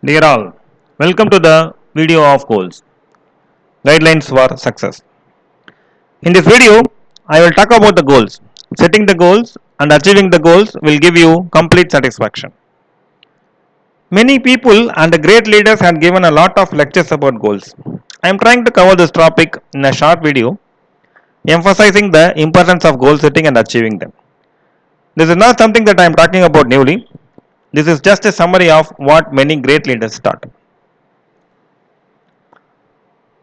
Dear all, welcome to the video of goals, guidelines for success. In this video, I will talk about the goals. Setting the goals and achieving the goals will give you complete satisfaction. Many people and great leaders have given a lot of lectures about goals. I am trying to cover this topic in a short video, emphasizing the importance of goal setting and achieving them. This is not something that I am talking about newly. This is just a summary of what many great leaders taught.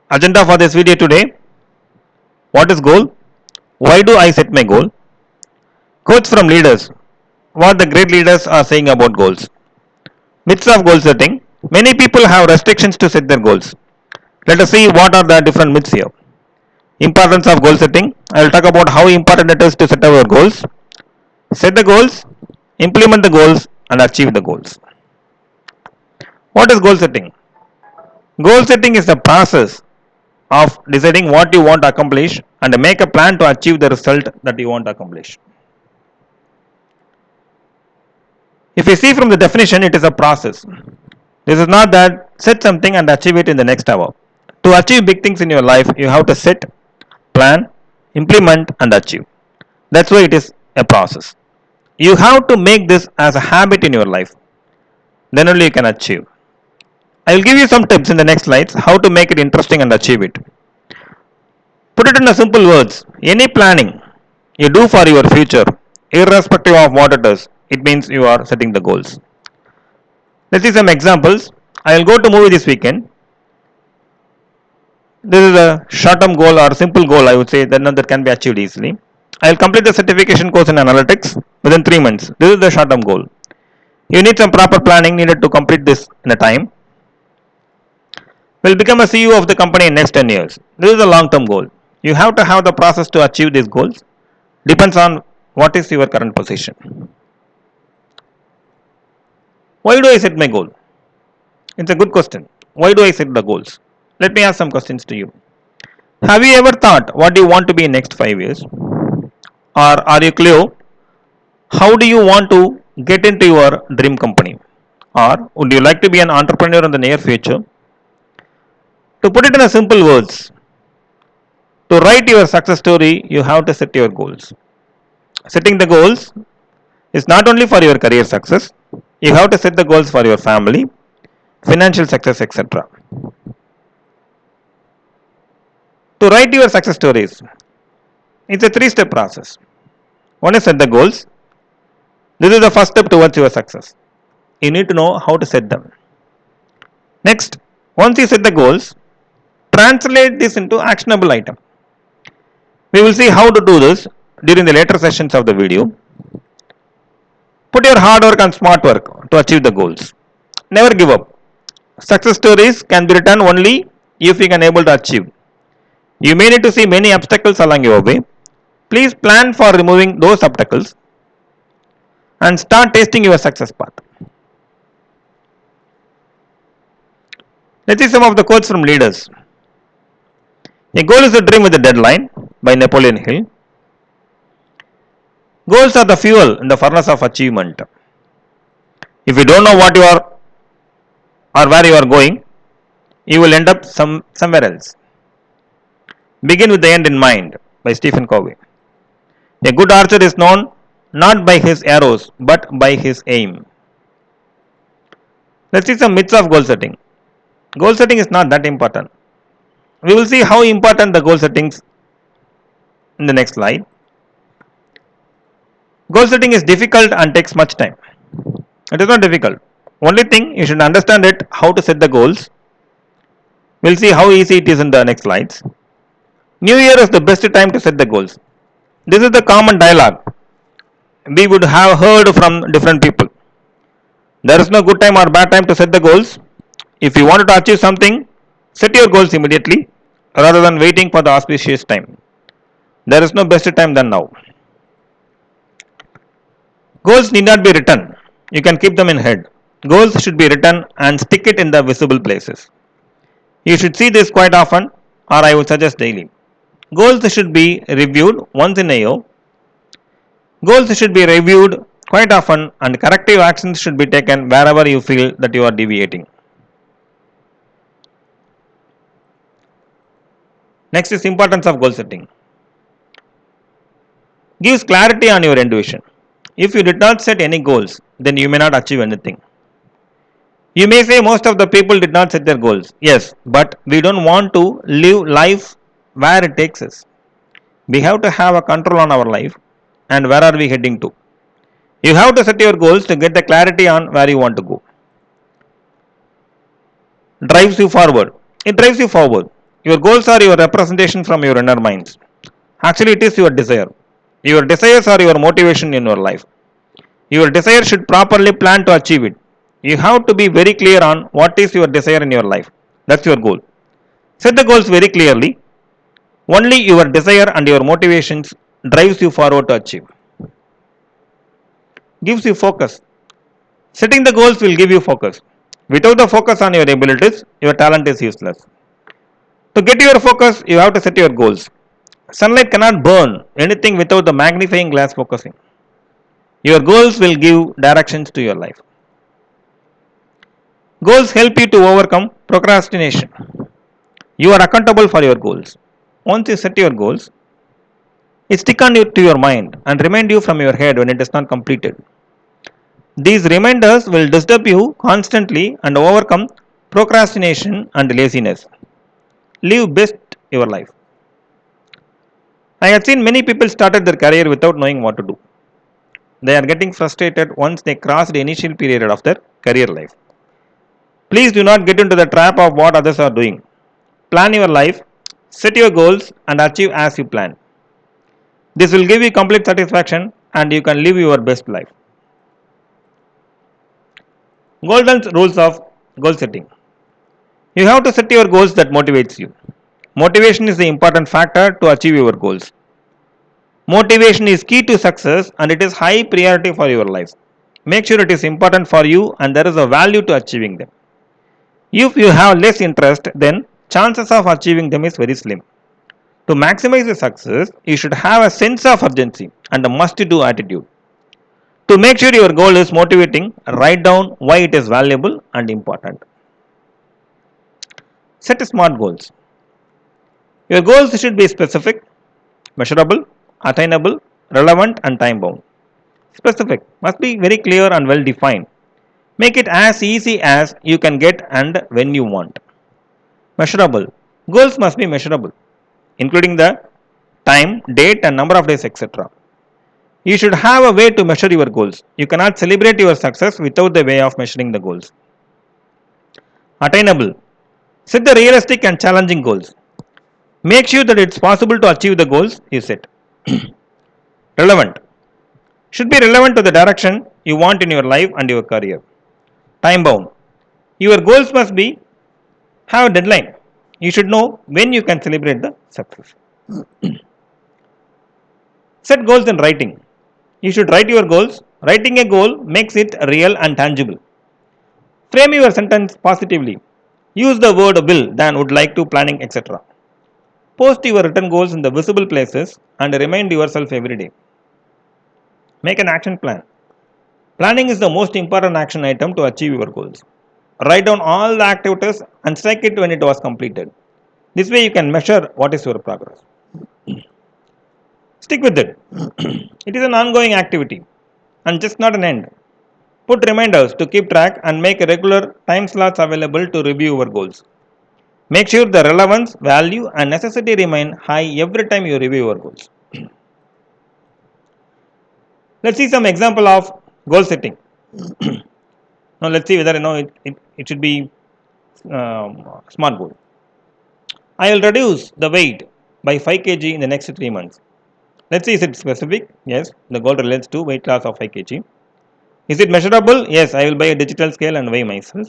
Agenda for this video today: what is goal? Why do I set my goal? Quotes from leaders: what the great leaders are saying about goals. Myths of goal setting: many people have restrictions to set their goals. Let us see what are the different myths here. Importance of goal setting: I will talk about how important it is to set our goals, set the goals, implement the goals, and achieve the goals. What is goal setting? Goal setting is the process of deciding what you want to accomplish and make a plan to achieve the result that you want to accomplish. If you see from the definition, it is a process. This is not that set something and achieve it in the next hour. To achieve big things in your life, you have to set, plan, implement, and achieve. That's why it is a process. You have to make this as a habit in your life. Then only you can achieve. I will give you some tips in the next slides how to make it interesting and achieve it. Put it in a simple words. Any planning you do for your future, irrespective of what it is, it means you are setting the goals. Let's see some examples. I will go to movie this weekend. This is a short-term goal or simple goal, I would say, that can be achieved easily. I will complete the certification course in analytics within 3 months. This is the short-term goal. You need some proper planning needed to complete this in a time. Will become a CEO of the company in next 10 years. This is a long-term goal. You have to have the process to achieve these goals. Depends on what is your current position. Why do I set my goal? It's a good question. Why do I set the goals? Let me ask some questions to you. Have you ever thought what do you want to be in next 5 years? Or are you clear? How do you want to get into your dream company? Or would you like to be an entrepreneur in the near future? To put it in a simple words, to write your success story, you have to set your goals. Setting the goals is not only for your career success, you have to set the goals for your family, financial success, etc. To write your success stories, it's a 3-step process. One is set the goals. This is the first step towards your success. You need to know how to set them. Next, once you set the goals, translate this into actionable item. We will see how to do this during the later sessions of the video. Put your hard work and smart work to achieve the goals. Never give up. Success stories can be written only if you can able to achieve. You may need to see many obstacles along your way. Please plan for removing those obstacles and start tasting your success path. Let's see some of the quotes from leaders. A goal is a dream with a deadline by Napoleon Hill. Goals are the fuel in the furnace of achievement. If you don't know what you are or where you are going, you will end up somewhere else. Begin with the end in mind by Stephen Covey. A good archer is known not by his arrows but by his aim. Let's see some myths of goal setting. Goal setting is not that important. We will see how important the goal settings in the next slide. Goal setting is difficult and takes much time. It is not difficult. Only thing you should understand it how to set the goals. We'll see how easy it is in the next slides. New Year is the best time to set the goals. This is the common dialogue we would have heard from different people. There is no good time or bad time to set the goals. If you wanted to achieve something, set your goals immediately rather than waiting for the auspicious time. There is no best time than now. Goals need not be written. You can keep them in head. Goals should be written and stick it in the visible places. You should see this quite often, or I would suggest daily. Goals should be reviewed once in a year. Goals should be reviewed quite often and corrective actions should be taken wherever you feel that you are deviating. Next is importance of goal setting. Gives clarity on your end vision. If you did not set any goals, then you may not achieve anything. You may say most of the people did not set their goals. Yes, but we don't want to live life where it takes us. We have to have a control on our life and where are we heading to. You have to set your goals to get the clarity on where you want to go. Drives you forward. It drives you forward. Your goals are your representation from your inner minds. Actually, it is your desire. Your desires are your motivation in your life. Your desire should properly plan to achieve it. You have to be very clear on what is your desire in your life. That's your goal. Set the goals very clearly. Only your desire and your motivations drives you forward to achieve. Gives you focus. Setting the goals will give you focus. Without the focus on your abilities, your talent is useless. To get your focus, you have to set your goals. Sunlight cannot burn anything without the magnifying glass focusing. Your goals will give directions to your life. Goals help you to overcome procrastination. You are accountable for your goals. Once you set your goals, it stick on you to your mind and remind you from your head when it is not completed. These reminders will disturb you constantly and overcome procrastination and laziness. Live best your life. I have seen many people started their career without knowing what to do. They are getting frustrated once they cross the initial period of their career life. Please do not get into the trap of what others are doing. Plan your life, set your goals, and achieve as you plan. This will give you complete satisfaction and you can live your best life. Golden rules of goal setting. You have to set your goals that motivates you. Motivation is the important factor to achieve your goals. Motivation is key to success and it is high priority for your life. Make sure it is important for you and there is a value to achieving them. If you have less interest, then chances of achieving them is very slim. To maximize the success, you should have a sense of urgency and a must-do attitude. To make sure your goal is motivating, write down why it is valuable and important. Set smart goals. Your goals should be specific, measurable, attainable, relevant, and time bound. Specific must be very clear and well defined. Make it as easy as you can get and when you want. Measurable. Goals must be measurable, including the time, date, and number of days, etc. You should have a way to measure your goals. You cannot celebrate your success without the way of measuring the goals. Attainable. Set the realistic and challenging goals. Make sure that it's possible to achieve the goals you set. Relevant. Should be relevant to the direction you want in your life and your career. Time bound. Your goals must be have a deadline. You should know when you can celebrate the success. Set goals in writing. You should write your goals. Writing a goal makes it real and tangible. Frame your sentence positively. Use the word will than would like to planning etc. Post your written goals in the visible places and remind yourself every day. Make an action plan. Planning is the most important action item to achieve your goals. Write down all the activities and strike it when it was completed. This way you can measure what is your progress. Stick with it. It is an ongoing activity and just not an end. Put reminders to keep track and make regular time slots available to review your goals. Make sure the relevance, value, and necessity remain high every time you review your goals. Let's see some example of goal setting. Now let's see whether it should be smart goal. I will reduce the weight by 5 kg in the next 3 months. Let's see, is it specific? Yes, the goal relates to weight loss of 5 kg. Is it measurable? Yes, I will buy a digital scale and weigh myself.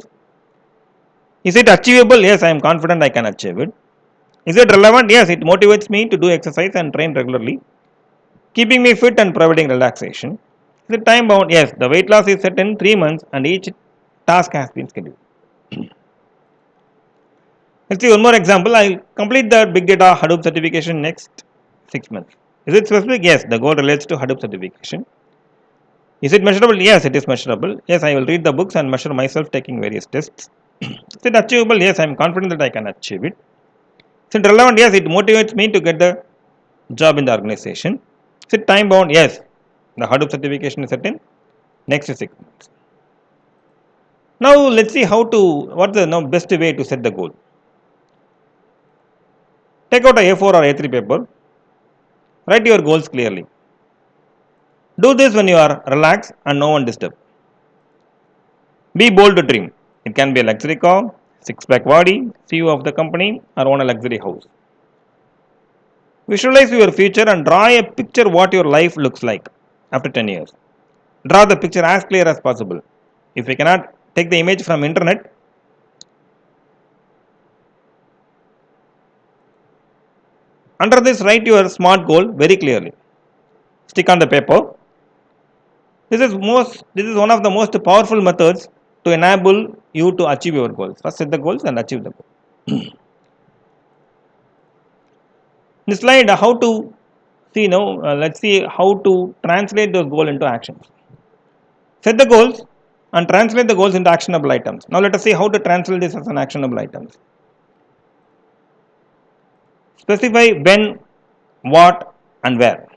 Is it achievable? Yes, I am confident I can achieve it. Is it relevant? Yes, it motivates me to do exercise and train regularly, keeping me fit and providing relaxation. Is it time bound? Yes, the weight loss is set in 3 months and each task has been scheduled. Let's see one more example. I will complete the big data Hadoop certification next 6 months. Is it specific? Yes, the goal relates to Hadoop certification. Is it measurable? Yes, it is measurable. Yes, I will read the books and measure myself taking various tests. Is it achievable? Yes, I am confident that I can achieve it. Is it relevant? Yes, it motivates me to get the job in the organization. Is it time bound? Yes. The Hadoop certification is certain. Next is 6 months. Now let's see what's the best way to set the goal. Take out a A4 or A3 paper. Write your goals clearly. Do this when you are relaxed and no one disturbs. Be bold to dream. It can be a luxury car, six-pack body, CEO of the company, or own a luxury house. Visualize your future and draw a picture what your life looks like after 10 years. Draw the picture as clear as possible. If you cannot take the image from internet, under this write your smart goal very clearly. Stick on the paper. This is one of the most powerful methods to enable you to achieve your goals. First set the goals and achieve the goal. This slide how to see let's see how to translate those goals into actions. Set the goals and translate the goals into actionable items. Now let us see how to translate this as an actionable items. Specify when, what and where.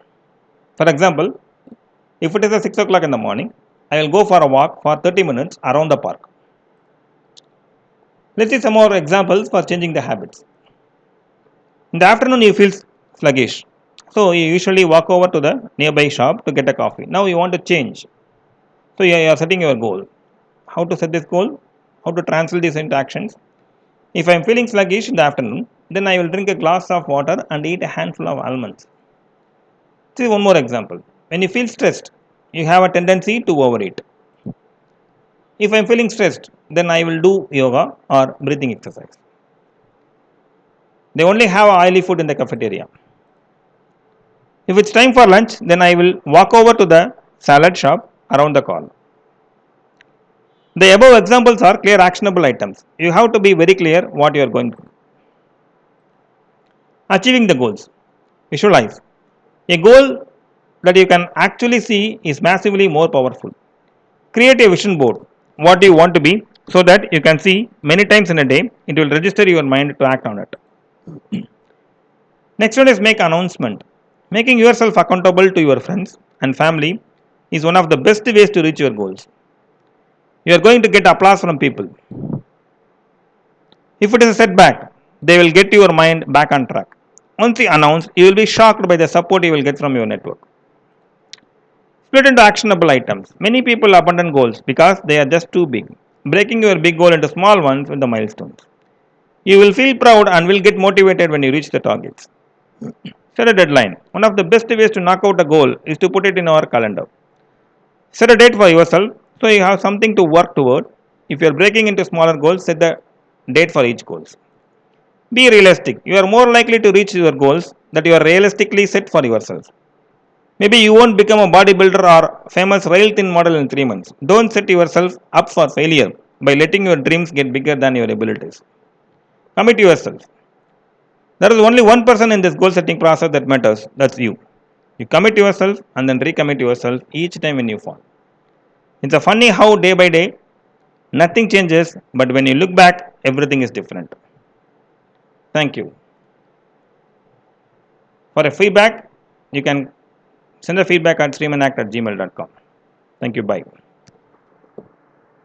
For example, if it is 6 o'clock in the morning, I will go for a walk for 30 minutes around the park. Let's see some more examples for changing the habits. In the afternoon you feel sluggish. So you usually walk over to the nearby shop to get a coffee. Now you want to change. So you are setting your goal. How to set this goal? How to translate this into actions? If I am feeling sluggish in the afternoon, then I will drink a glass of water and eat a handful of almonds. See one more example. When you feel stressed, you have a tendency to overeat. If I am feeling stressed, then I will do yoga or breathing exercise. They only have oily food in the cafeteria. If it's time for lunch, then I will walk over to the salad shop around the corner. The above examples are clear actionable items. You have to be very clear what you are going to do. Achieving the goals. Visualize. A goal that you can actually see is massively more powerful. Create a vision board. What do you want to be so that you can see many times in a day. It will register your mind to act on it. Next one is make announcement. Making yourself accountable to your friends and family is one of the best ways to reach your goals. You are going to get applause from people. If it is a setback, they will get your mind back on track. Once you announce, you will be shocked by the support you will get from your network. Split into actionable items. Many people abandon goals because they are just too big. Breaking your big goal into small ones with the milestones. You will feel proud and will get motivated when you reach the targets. Set a deadline. One of the best ways to knock out a goal is to put it in our calendar. Set a date for yourself so you have something to work toward. If you are breaking into smaller goals, set the date for each goal. Be realistic. You are more likely to reach your goals that you are realistically set for yourself. Maybe you won't become a bodybuilder or famous rail thin model in 3 months. Don't set yourself up for failure by letting your dreams get bigger than your abilities. Commit yourself. There is only one person in this goal setting process that matters. That's you. You commit yourself and then recommit yourself each time when you fall. It's a funny how day by day nothing changes, but when you look back, everything is different. Thank you. For a feedback, you can send a feedback at streamanact@gmail.com. Thank you. Bye.